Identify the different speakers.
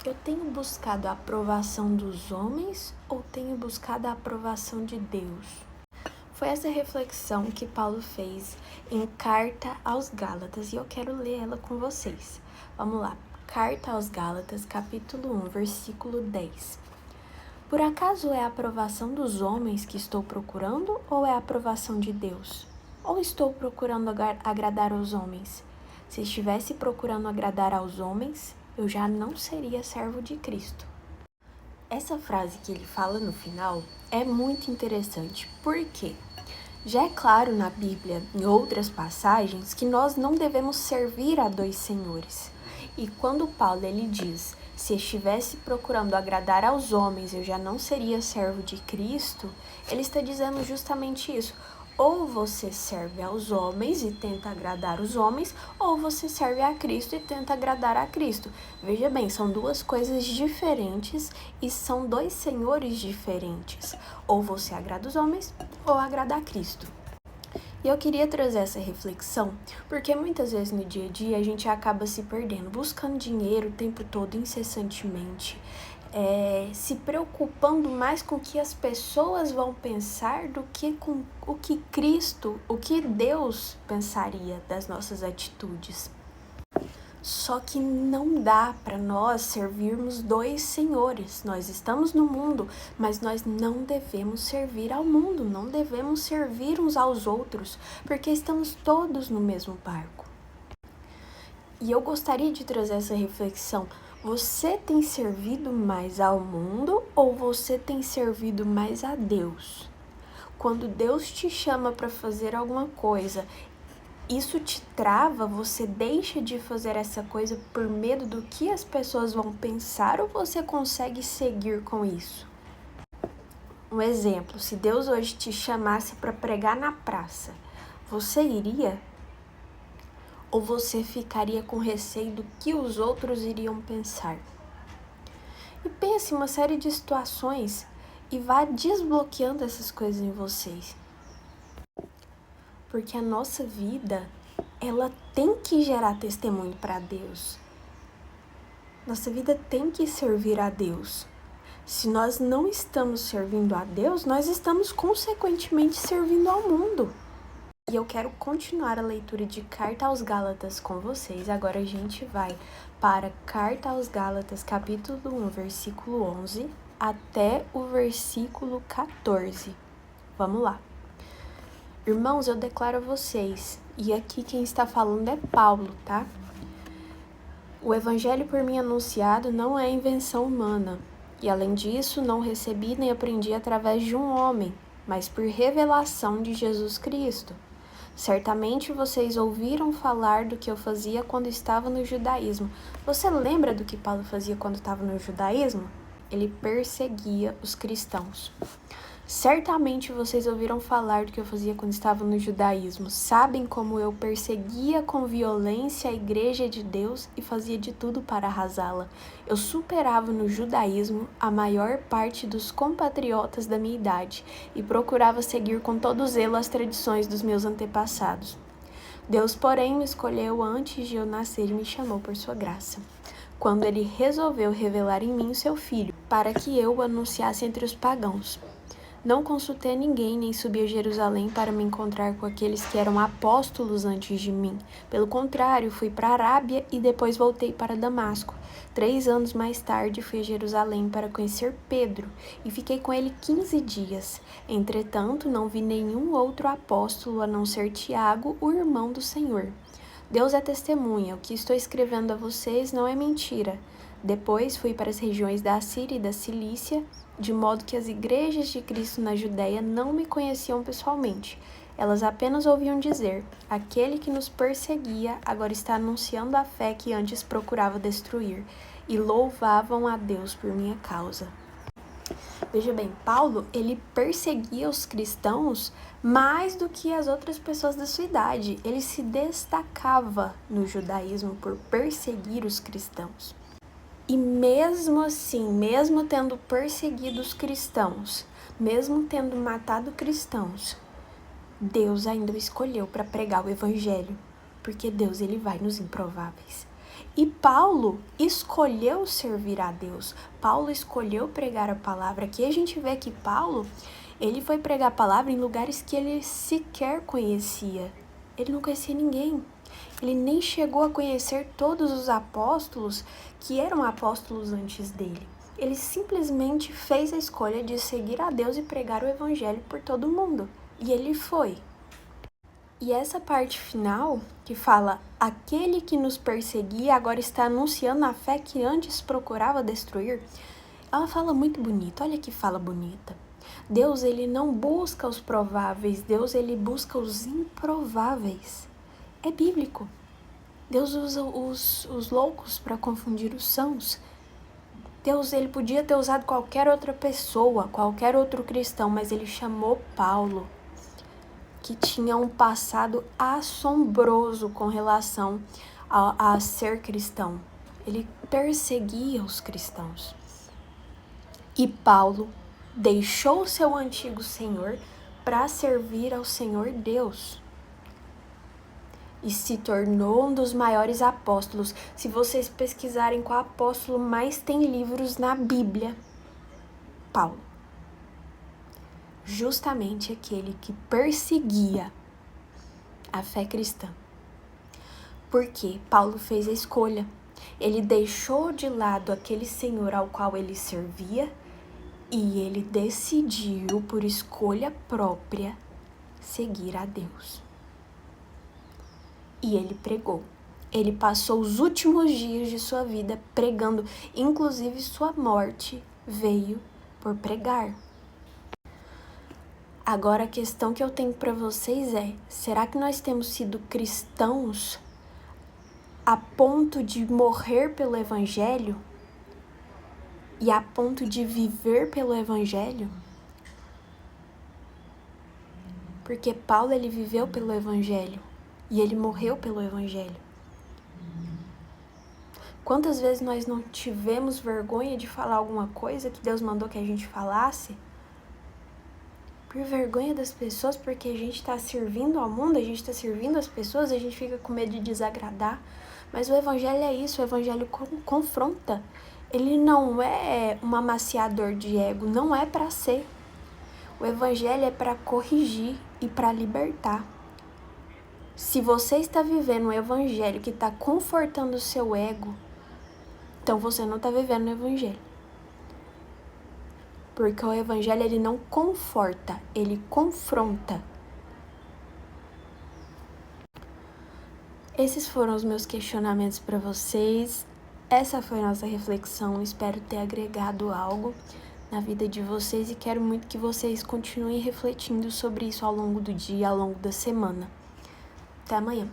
Speaker 1: Eu tenho buscado a aprovação dos homens ou tenho buscado a aprovação de Deus? Foi essa reflexão que Paulo fez em Carta aos Gálatas e eu quero ler ela com vocês. Vamos lá. Carta aos Gálatas, capítulo 1, versículo 10. Por acaso é a aprovação dos homens que estou procurando ou é a aprovação de Deus? Ou estou procurando agradar aos homens? Se estivesse procurando agradar aos homens, eu já não seria servo de Cristo. Essa frase que ele fala no final é muito interessante, porque já é claro na Bíblia, em outras passagens, que nós não devemos servir a dois senhores. E quando Paulo ele diz, se estivesse procurando agradar aos homens, eu já não seria servo de Cristo, ele está dizendo justamente isso. Ou você serve aos homens e tenta agradar os homens, ou você serve a Cristo e tenta agradar a Cristo. Veja bem, são duas coisas diferentes e são dois senhores diferentes. Ou você agrada os homens, ou agrada a Cristo. E eu queria trazer essa reflexão, porque muitas vezes no dia a dia a gente acaba se perdendo, buscando dinheiro o tempo todo, incessantemente, se preocupando mais com o que as pessoas vão pensar do que com o que Cristo, o que Deus pensaria das nossas atitudes. Só que não dá para nós servirmos dois senhores. Nós estamos no mundo, mas nós não devemos servir ao mundo, não devemos servir uns aos outros, porque estamos todos no mesmo barco. E eu gostaria de trazer essa reflexão. Você tem servido mais ao mundo ou você tem servido mais a Deus? Quando Deus te chama para fazer alguma coisa, isso te trava, você deixa de fazer essa coisa por medo do que as pessoas vão pensar ou você consegue seguir com isso? Um exemplo, se Deus hoje te chamasse para pregar na praça, você iria? Ou você ficaria com receio do que os outros iriam pensar? E pense em uma série de situações e vá desbloqueando essas coisas em vocês. Porque a nossa vida, ela tem que gerar testemunho para Deus. Nossa vida tem que servir a Deus. Se nós não estamos servindo a Deus, nós estamos consequentemente servindo ao mundo. E eu quero continuar a leitura de Carta aos Gálatas com vocês. Agora a gente vai para Carta aos Gálatas, capítulo 1, versículo 11, até o versículo 14. Vamos lá. Irmãos, eu declaro a vocês, e aqui quem está falando é Paulo, tá? O evangelho por mim anunciado não é invenção humana, e além disso não recebi nem aprendi através de um homem, mas por revelação de Jesus Cristo. Certamente vocês ouviram falar do que eu fazia quando estava no judaísmo. Você lembra do que Paulo fazia quando estava no judaísmo? Ele perseguia os cristãos. Certamente vocês ouviram falar do que eu fazia quando estava no judaísmo. Sabem como eu perseguia com violência a igreja de Deus e fazia de tudo para arrasá-la. Eu superava no judaísmo a maior parte dos compatriotas da minha idade e procurava seguir com todo zelo as tradições dos meus antepassados. Deus, porém, me escolheu antes de eu nascer e me chamou por sua graça, quando ele resolveu revelar em mim o seu filho, para que eu o anunciasse entre os pagãos. Não consultei ninguém, nem subi a Jerusalém para me encontrar com aqueles que eram apóstolos antes de mim. Pelo contrário, fui para a Arábia e depois voltei para Damasco. 3 anos mais tarde, fui a Jerusalém para conhecer Pedro e fiquei com ele 15 dias. Entretanto, não vi nenhum outro apóstolo a não ser Tiago, o irmão do Senhor. Deus é testemunha, o que estou escrevendo a vocês não é mentira. Depois fui para as regiões da Assíria e da Cilícia, de modo que as igrejas de Cristo na Judéia não me conheciam pessoalmente. Elas apenas ouviam dizer, aquele que nos perseguia agora está anunciando a fé que antes procurava destruir, e louvavam a Deus por minha causa. Veja bem, Paulo, ele perseguia os cristãos mais do que as outras pessoas da sua idade. Ele se destacava no judaísmo por perseguir os cristãos. E mesmo assim, mesmo tendo perseguido os cristãos, mesmo tendo matado cristãos, Deus ainda o escolheu para pregar o evangelho, porque Deus ele vai nos improváveis. E Paulo escolheu servir a Deus. Paulo escolheu pregar a palavra. Aqui a gente vê que Paulo, ele foi pregar a palavra em lugares que ele sequer conhecia. Ele não conhecia ninguém. Ele nem chegou a conhecer todos os apóstolos que eram apóstolos antes dele. Ele simplesmente fez a escolha de seguir a Deus e pregar o evangelho por todo mundo. E ele foi. E essa parte final, que fala, aquele que nos perseguia agora está anunciando a fé que antes procurava destruir, ela fala muito bonito, olha que fala bonita. Deus, ele não busca os prováveis, Deus, ele busca os improváveis. É bíblico. Deus usa os loucos para confundir os sãos. Deus, ele podia ter usado qualquer outra pessoa, qualquer outro cristão, mas ele chamou Paulo, que tinha um passado assombroso com relação a ser cristão. Ele perseguia os cristãos. E Paulo deixou o seu antigo Senhor para servir ao Senhor Deus. E se tornou um dos maiores apóstolos. Se vocês pesquisarem qual apóstolo mais tem livros na Bíblia, Paulo. Justamente aquele que perseguia a fé cristã. Porque Paulo fez a escolha. Ele deixou de lado aquele Senhor ao qual ele servia e ele decidiu, por escolha própria, seguir a Deus. E ele pregou. Ele passou os últimos dias de sua vida pregando, inclusive sua morte veio por pregar. Agora a questão que eu tenho para vocês é, será que nós temos sido cristãos a ponto de morrer pelo evangelho e a ponto de viver pelo evangelho? Porque Paulo, ele viveu pelo evangelho e ele morreu pelo evangelho. Quantas vezes nós não tivemos vergonha de falar alguma coisa que Deus mandou que a gente falasse? Por vergonha das pessoas, porque a gente está servindo ao mundo, a gente está servindo as pessoas, a gente fica com medo de desagradar. Mas o evangelho é isso, o evangelho confronta. Ele não é um amaciador de ego, não é para ser. O evangelho é para corrigir e para libertar. Se você está vivendo um evangelho que está confortando o seu ego, então você não está vivendo o evangelho. Porque o evangelho, ele não conforta, ele confronta. Esses foram os meus questionamentos para vocês. Essa foi a nossa reflexão. Espero ter agregado algo na vida de vocês e quero muito que vocês continuem refletindo sobre isso ao longo do dia, ao longo da semana. Até amanhã.